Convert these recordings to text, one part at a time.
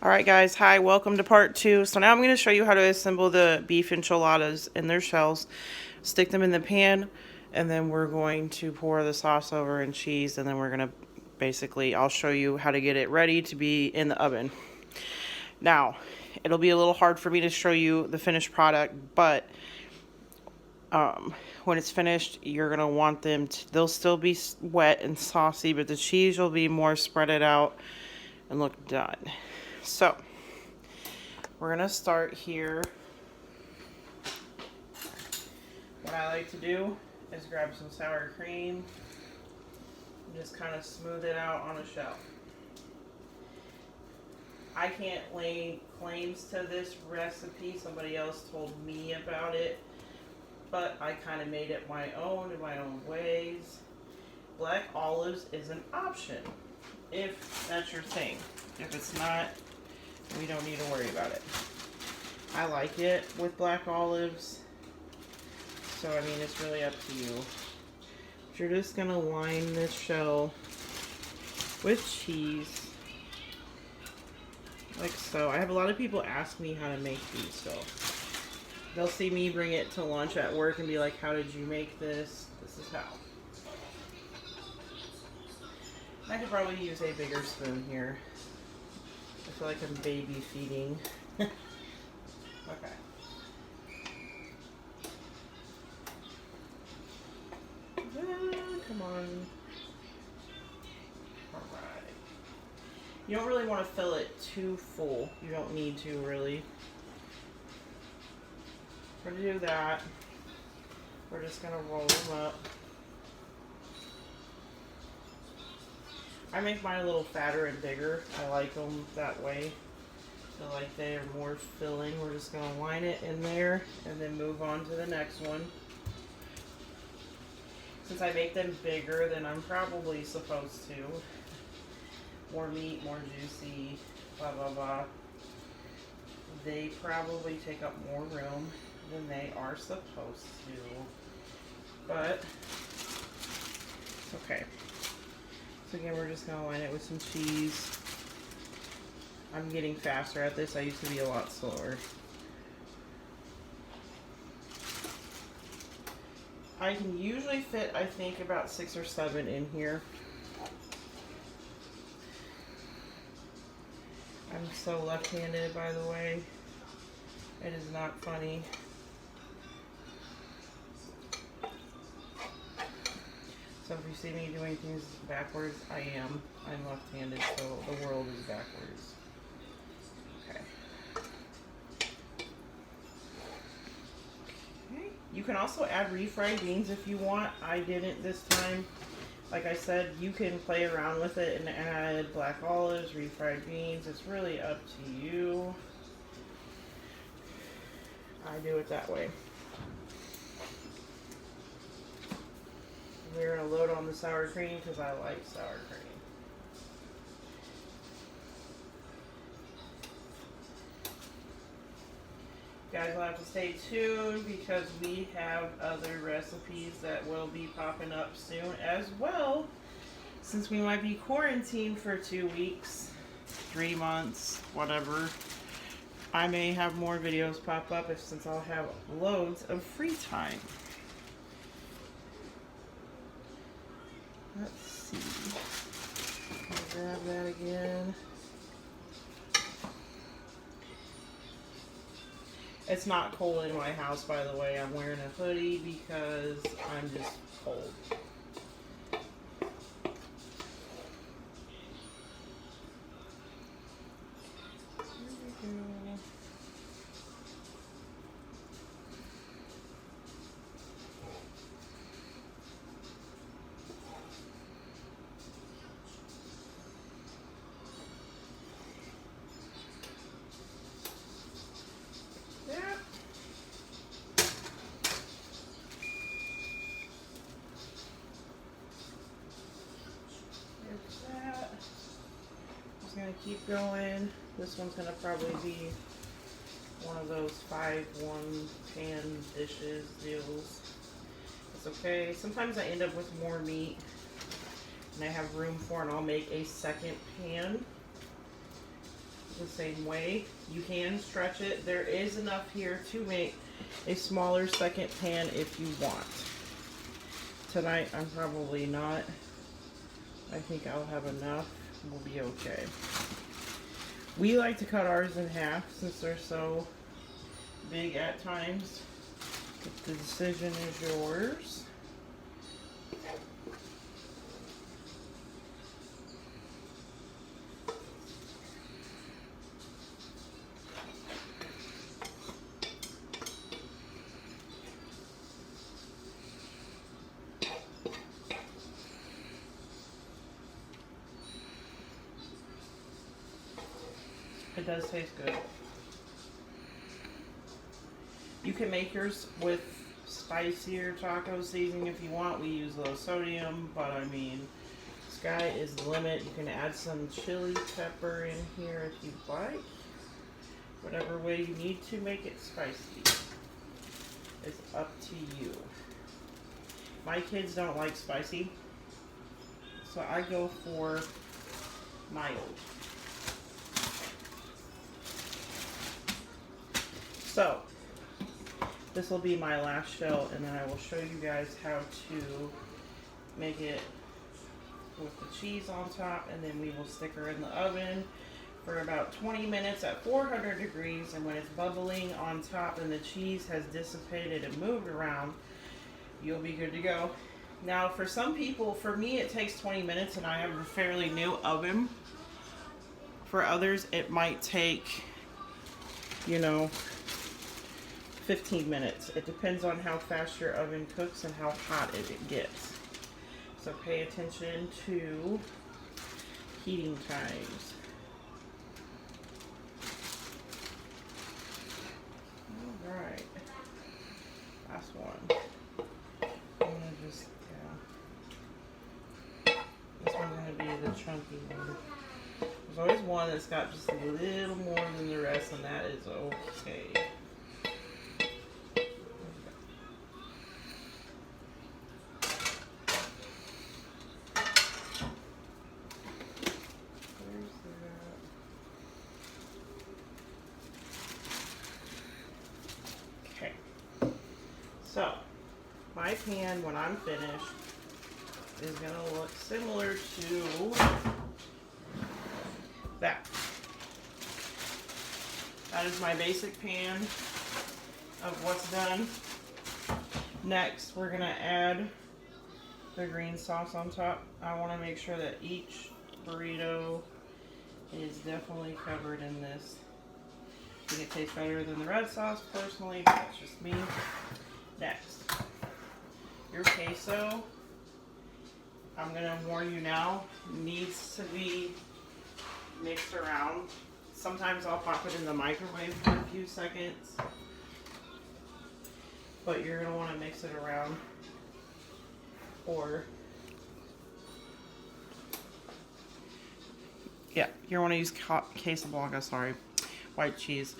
Alright guys, hi, welcome to part 2. So now I'm going to show you how to assemble the beef enchiladas in their shells. Stick them in the pan, and then we're going to pour the sauce over and cheese, and then we're going to basically, I'll show you how to get it ready to be in the oven. Now, it'll be a little hard for me to show you the finished product, but when it's finished, you're going to want them to, they'll still be wet and saucy, but the cheese will be more spreaded out and look done. So, we're going to start here. What I like to do is grab some sour cream and just kind of smooth it out on a shell. I can't lay claims to this recipe. Somebody else told me about it, but I kind of made it my own in my own ways. Black olives is an option if that's your thing. If it's not, we don't need to worry about it. I like it with black olives, so I mean it's really up to you. But you're just gonna line this shell with cheese, like so. I have a lot of people ask me how to make these, so they'll see me bring it to lunch at work and be like, "How did you make this?" This is how. I could probably use a bigger spoon here. I feel like I'm baby feeding. Okay. Come on. Alright. You don't really want to fill it too full. You don't need to, really. We're going to do that. We're just going to roll them up. I make mine a little fatter and bigger. I like them that way. I feel like they are more filling. We're just going to line it in there and then move on to the next one. Since I make them bigger than I'm probably supposed to. More meat, more juicy, blah blah blah. They probably take up more room than they are supposed to. But, it's okay. So again, we're just going to line it with some cheese. I'm getting faster at this. I used to be a lot slower. I can usually fit, I think, about 6 or 7 in here. I'm so left-handed, by the way. It is not funny. So if you see me doing things backwards, I am. I'm left-handed, so the world is backwards. Okay. Okay. You can also add refried beans if you want. I didn't this time. Like I said, you can play around with it and add black olives, refried beans. It's really up to you. I do it that way. We're going to load on the sour cream because I like sour cream. You guys will have to stay tuned because we have other recipes that will be popping up soon as well. Since we might be quarantined for 2 weeks, 3 months, whatever, I may have more videos pop up since I'll have loads of free time. Let's see. I'll grab that again. It's not cold in my house, by the way. I'm wearing a hoodie because I'm just cold. Here we go. Gonna keep going. This one's gonna probably be one of those 5-1 pan dishes deals. It's okay. Sometimes I end up with more meat and I have room for, and I'll make a second pan the same way. You can stretch it. There is enough here to make a smaller second pan if you want. Tonight I'm probably not. I think I'll have enough. We'll be okay. We like to cut ours in half since they're so big at times. But the decision is yours. It does taste good. You can make yours with spicier taco seasoning if you want. We use low sodium, but I mean, sky is the limit. You can add some chili pepper in here if you'd like. Whatever way you need to make it spicy is up to you. My kids don't like spicy, so I go for mild. So, this will be my last shell, and then I will show you guys how to make it with the cheese on top, and then we will stick her in the oven for about 20 minutes at 400 degrees, and when it's bubbling on top and the cheese has dissipated and moved around, you'll be good to go. Now, for some people, for me, it takes 20 minutes, and I have a fairly new oven. For others, it might take, 15 minutes. It depends on how fast your oven cooks and how hot it gets. So pay attention to heating times. Alright. Last one. I'm gonna just, this one's gonna be the chunky one. There's always one that's got just a little more than the rest, and that is okay. So, my pan, when I'm finished, is going to look similar to that. That is my basic pan of what's done. Next, we're going to add the green sauce on top. I want to make sure that each burrito is definitely covered in this. I think it tastes better than the red sauce personally, but that's just me. Next, your queso, I'm going to warn you now, needs to be mixed around. Sometimes I'll pop it in the microwave for a few seconds, but you're going to want to mix it around. Or, yeah, you want to use queso blanco, white cheese.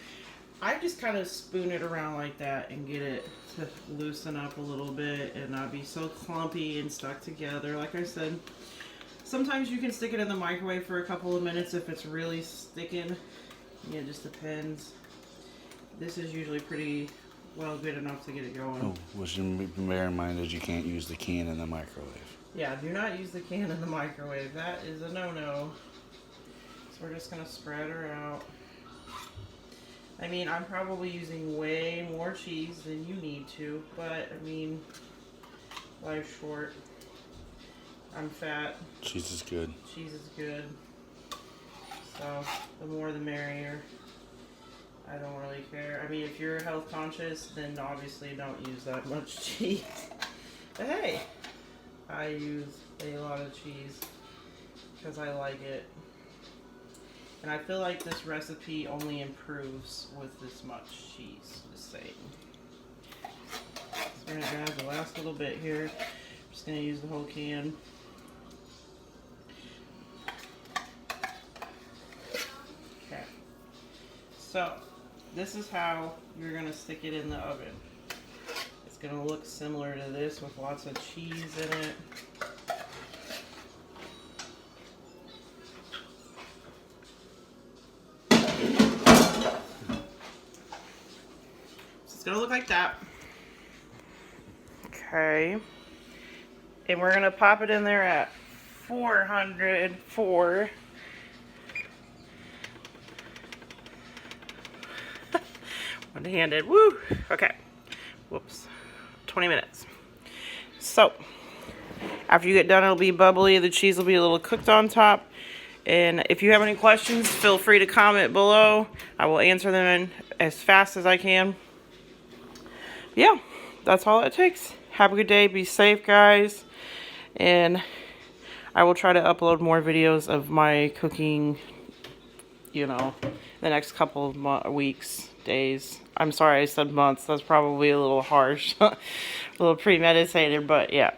I just kind of spoon it around like that and get it to loosen up a little bit and not be so clumpy and stuck together. Like I said, sometimes you can stick it in the microwave for a couple of minutes if it's really sticking. Yeah, it just depends. This is usually pretty well good enough to get it going. Oh, which bear in mind that you can't use the can in the microwave. Yeah, do not use the can in the microwave. That is a no-no. So we're just going to spread her out. I mean, I'm probably using way more cheese than you need to, but I mean, life's short. I'm fat. Cheese is good. Cheese is good. So, the more the merrier. I don't really care. I mean, if you're health conscious, then obviously don't use that much cheese. But hey, I use a lot of cheese because I like it. And I feel like this recipe only improves with this much cheese, just saying. So we're going to grab the last little bit here. I'm just going to use the whole can. Okay. So, this is how you're going to stick it in the oven. It's going to look similar to this with lots of cheese in it. It's gonna look like that. Okay. And we're gonna pop it in there at 404. One-handed. Woo! Okay. Whoops. 20 minutes. So, after you get done, it'll be bubbly. The cheese will be a little cooked on top. And if you have any questions, feel free to comment below. I will answer them as fast as I can. Yeah, that's all it takes. Have a good day. Be safe, guys. And I will try to upload more videos of my cooking, you know, the next couple of weeks, days. I'm sorry I said months. That's probably a little harsh. A little premeditated, but yeah.